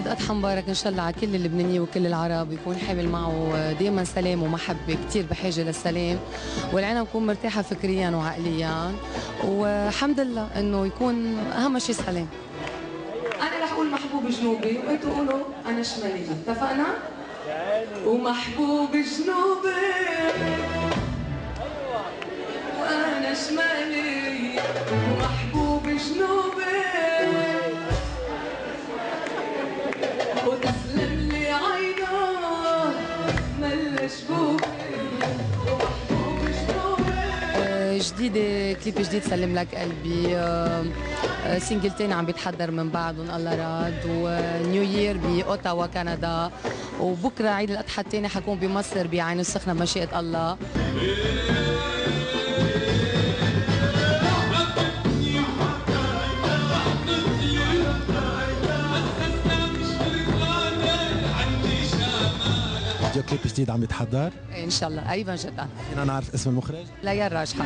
عيد أضحى مبارك إن شاء الله على كل اللبنانية وكل العرب، يكون حامل معه دائما سلام ومحبة، كتير بحاجة للسلام، والعالم تكون مرتاحة فكريا وعقليا، والحمد لله إنه يكون أهم شيء سلام. أنا رح أقول محبوب جنوبي وأنتوا قولوا أنا شمالية، اتفقنا؟ ومحبوب جنوبي وأنا شمالية ومحبوب جنوبي وتسلم لي عينه ملش بوبي ومحبوب جنوبي. جديدة، كليب جديد سلم لك قلبي، سينجل تاني عم بيتحضر من بعدهم الله راد، ونيو يير بأوتاوا كندا، وبكره عيد الأضحى الثاني حكون بمصر بعين السخنة بمشيئة الله. فيديو كليب جديد عم يتحضر ان شاء الله قريبا جدا. فينا نعرف اسم المخرج؟ ليال راجحة.